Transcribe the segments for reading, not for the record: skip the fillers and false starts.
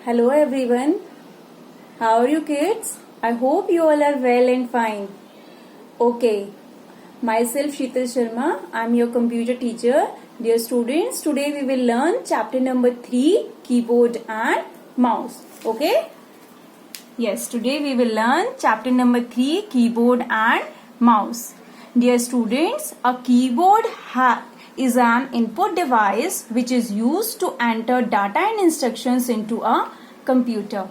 Hello everyone. How are you kids? I hope you all are well and fine. Okay. Myself Sheetal Sharma. I'm your computer teacher. Dear students, today we will learn chapter number 3, keyboard and mouse. Okay? Yes, today we will learn chapter number 3, keyboard and mouse. Dear students, a keyboard is an input device which is used to enter data and instructions into a computer.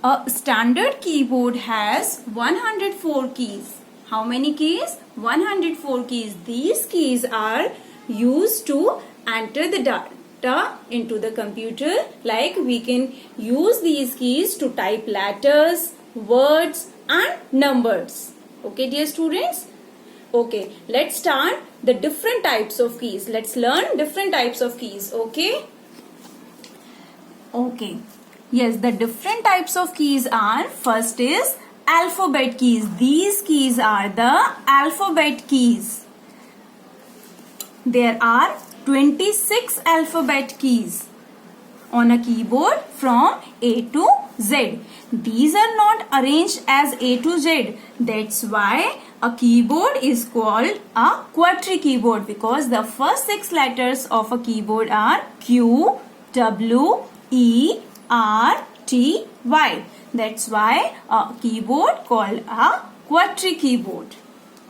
A standard keyboard has 104 keys. How many keys? 104 keys. These keys are used to enter the data into the computer. Like we can use these keys to type letters, words and numbers. Okay, dear students? Okay, let's start the different types of keys. Let's learn different types of keys. Okay? Okay. Yes, the different types of keys are, first is alphabet keys. These keys are the alphabet keys. There are 26 alphabet keys on a keyboard from A to Z. These are not arranged as A to Z. That's why a keyboard is called a quadri keyboard, because the first 6 letters of a keyboard are Q, W, E, R, T, Y. That's why a keyboard called a quadri keyboard.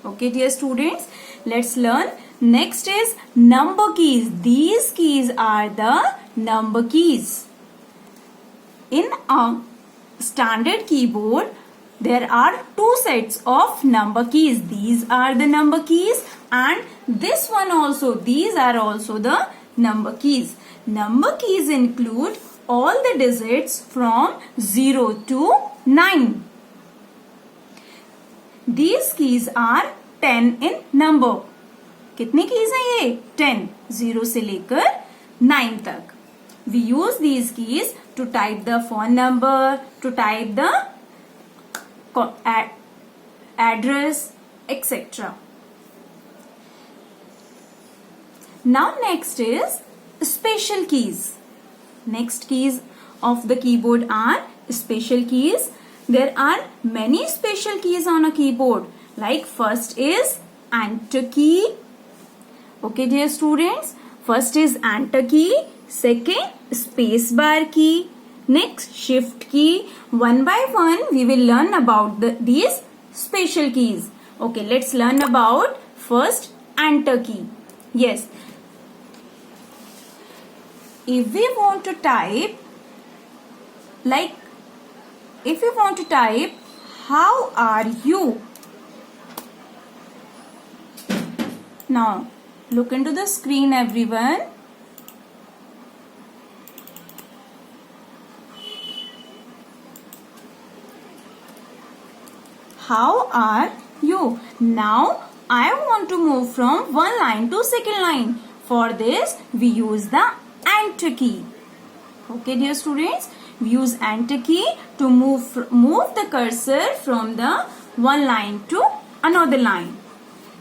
Okay, dear students, let's learn. Next is number keys. These keys are the number keys. In a standard keyboard, there are 2 sets of number keys. These are the number keys, and this one also. These are also the number keys. Number keys include all the digits from 0 to 9. These keys are 10 in number. कितने keys हैं ये? 10. 0 से लेकर 9 तक. We use these keys to type the phone number, to type the address, etc. Now next is special keys. Next keys of the keyboard are special keys. There are many special keys on a keyboard. Like first is enter key. Okay, dear students. First is enter key. Second, space bar key. Next, shift key. One by one, we will learn about these special keys. Okay, let's learn about first enter key. Yes. If we want to type, how are you? Now, look into the screen, everyone. How are you? Now, I want to move from one line to second line. For this, we use the enter key. Okay, dear students, we use enter key to move the cursor from the one line to another line.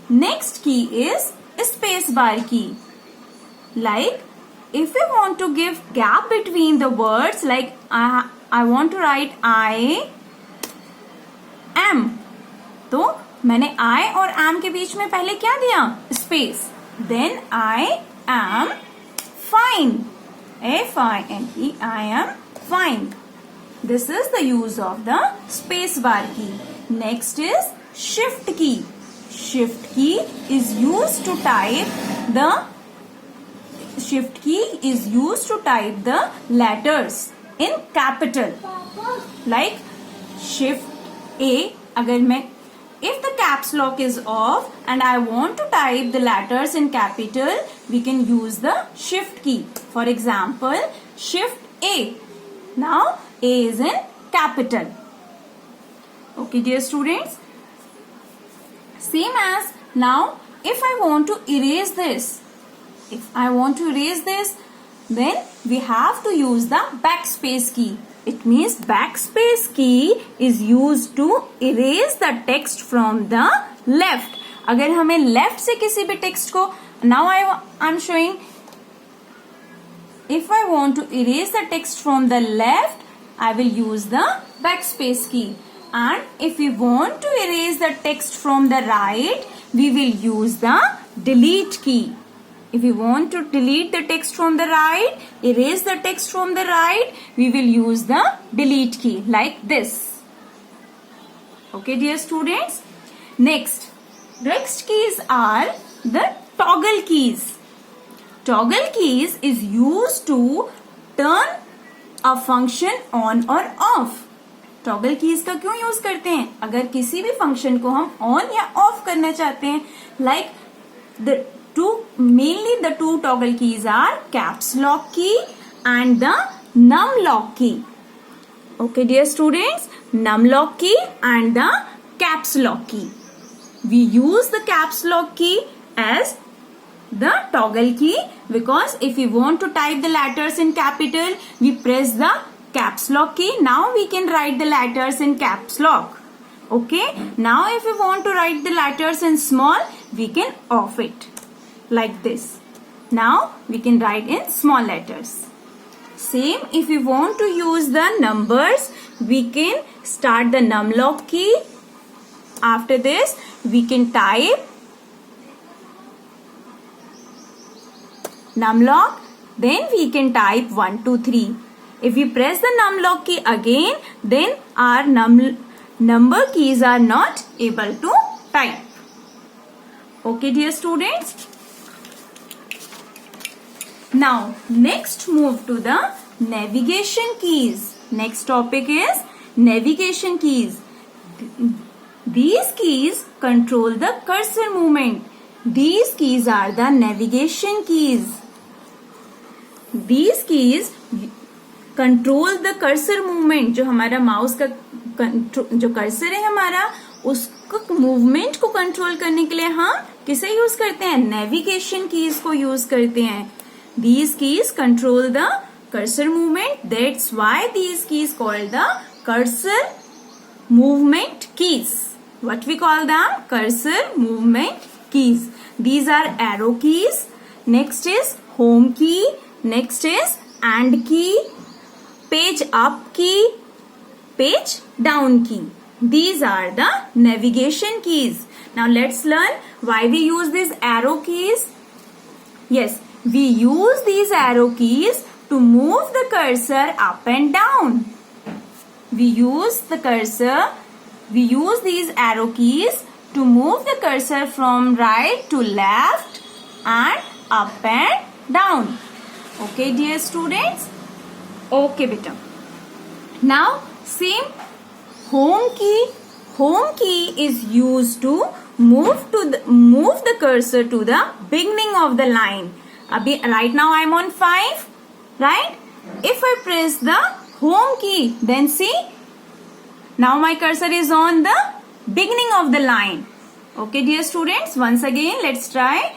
Next key is space bar key. Like if we want to give gap between the words, like I want to write I am, तो मैंने I और am के बीच में पहले क्या दिया? Space. Then I am fine. F-I-N-E. I am fine. This is the use of the space bar key. Next is shift key. Shift key is used to type the letters in capital. Like shift A. If the caps lock is off and I want to type the letters in capital, we can use the shift key. For example, shift A. Now A is in capital. Okay, dear students. Same as now, if I want to erase this, then we have to use the backspace key. It means backspace key is used to erase the text from the left. अगर हमें left से किसी भी text को, now I am showing if I want to erase the text from the left, I will use the backspace key. And if we want to erase the text from the right, we will use the delete key. If we want to delete the text from the right, erase the text from the right, we will use the delete key like this. Okay, dear students. Next keys are the toggle keys. Toggle keys is used to turn a function on or off. Toggle keys का क्यों use करते हैं? अगर किसी भी function को हम on या ऑफ करना चाहते हैं, like mainly the two toggle keys are caps lock key and the num lock key. Okay, dear students, num lock key and the caps lock key. We use the caps lock key as the toggle key because if we want to type the letters in capital, we press the caps lock key. Now we can write the letters in caps lock. Okay, now if we want to write the letters in small, we can off it like this. Now we can write in small letters. Same, if we want to use the numbers, we can start the num lock key. After this, we can type num lock, then we can type 1, 2, 3. If we press the num lock key again, then our number keys are not able to type. Okay, dear students. Now, next move to the navigation keys. Next topic is navigation keys. These keys control the cursor movement. These keys are the navigation keys. These keys control the cursor movement. जो हमारा mouse का जो cursor है हमारा, उसको movement को control करने के लिए हम किसे यूज करते हैं? नेविगेशन कीज को यूज करते हैं. These keys control the cursor movement. That's why these keys called the cursor movement keys. What we call them? Cursor movement keys. These are arrow keys. Next is home key. Next is and key, page up key, page down key. These are the navigation keys. Now let's learn why we use these arrow keys. Yes, we use these arrow keys to move the cursor up and down. We use these arrow keys to move the cursor from right to left and up and down. Okay, dear students? Okay, beta. Now, same home key. Home key is used to move the cursor to the beginning of the line. Right now I am on 5, right? If I press the home key, then see, now my cursor is on the beginning of the line. Okay, dear students, once again let's try.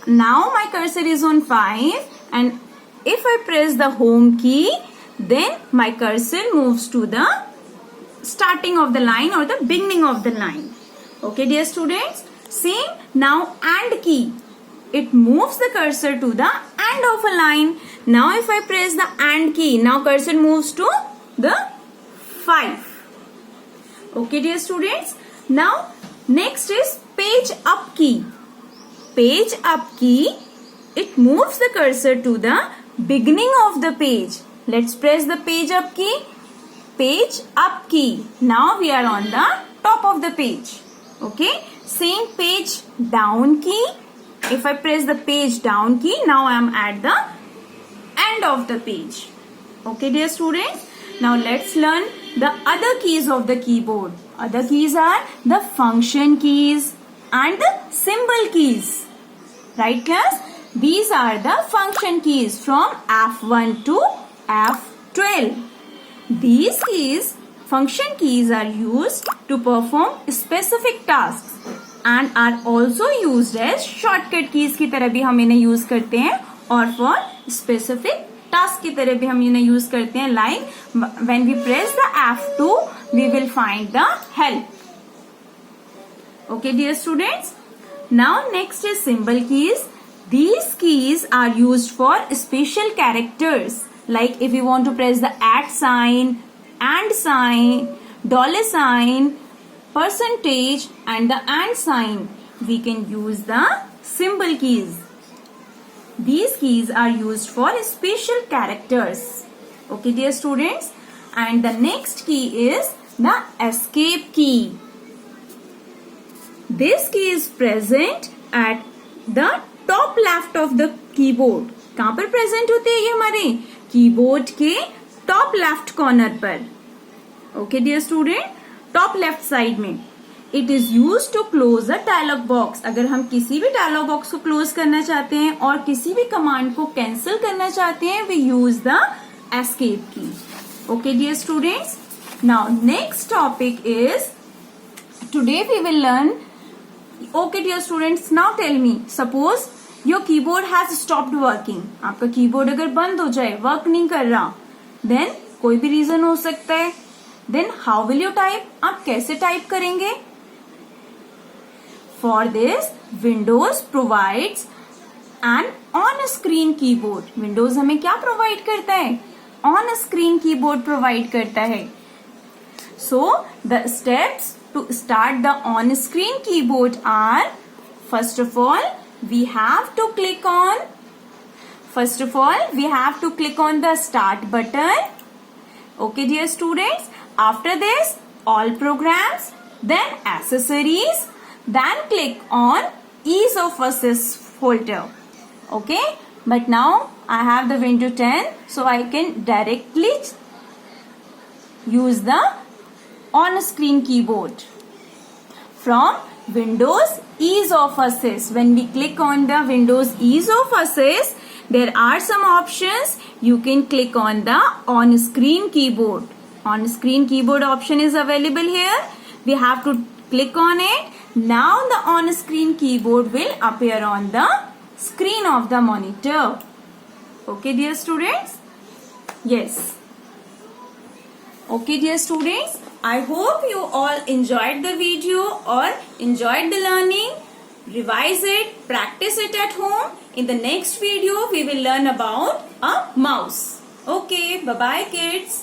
Now my cursor is on 5 and if I press the home key, then my cursor moves to the starting of the line or the beginning of the line. Okay, dear students, same now and key. It moves the cursor to the end of a line. Now if I press the and key, now cursor moves to the 5. Okay, dear students. Now next is page up key. Page up key, it moves the cursor to the beginning of the page. Let's press the page up key. Page up key. Now we are on the top of the page. Okay. Same page down key. If I press the page down key, now I am at the end of the page. Okay, dear students. Now let's learn the other keys of the keyboard. Other keys are the function keys and the symbol keys. Right, class? These are the function keys from F1 to F12. These keys, function keys, are used to perform specific tasks and are also used as shortcut keys की तरह भी हम इन्हें use करते हैं और for specific task की तरह भी हम इन्हें यूज करते हैं. Like when we press the F2, we will find the help. Okay, dear students. Now next is symbol keys. These keys are used for special characters. Like if you want to press the @ sign, and sign, dollar sign, percentage and the and sign, we can use the symbol keys. These keys are used for special characters. Okay, dear students. And the next key is the escape key. This key is present at the top left of the keyboard. कहाँ पर present होते हैं ये हमारे keyboard के top left corner पर. Okay dear student, top left side में. It is use to close a dialog box. अगर हम किसी भी डायलॉग बॉक्स को क्लोज करना चाहते हैं और किसी भी कमांड को कैंसिल करना चाहते हैं, we use the escape key. Okay dear students, now next topic is today we will learn. Okay dear students, now tell me, suppose your keyboard has stopped working. आपका कीबोर्ड अगर बंद हो जाए, work नहीं कर रहा, देन कोई भी रीजन हो सकता है. Then how will you type? आप कैसे टाइप करेंगे? For this Windows provides an on screen keyboard. Windows हमें क्या प्रोवाइड करता है? ऑन स्क्रीन कीबोर्ड प्रोवाइड करता है. So the steps to start the on screen keyboard are, first of all we have to click on the start button. Okay dear students, after this all programs, then accessories, then click on ease of access folder. Okay, but now I have the Windows 10, so I can directly use the on screen keyboard from Windows ease of access. When we click on the Windows ease of access, there are some options. You can click on the on screen keyboard. On screen keyboard option is available here. We have to click on it. Now the on screen keyboard will appear on the screen of the monitor. Okay dear students? Yes. Okay dear students, I hope you all enjoyed the video or enjoyed the learning. Revise it, practice it at home. In the next video, we will learn about a mouse. Okay, bye-bye kids.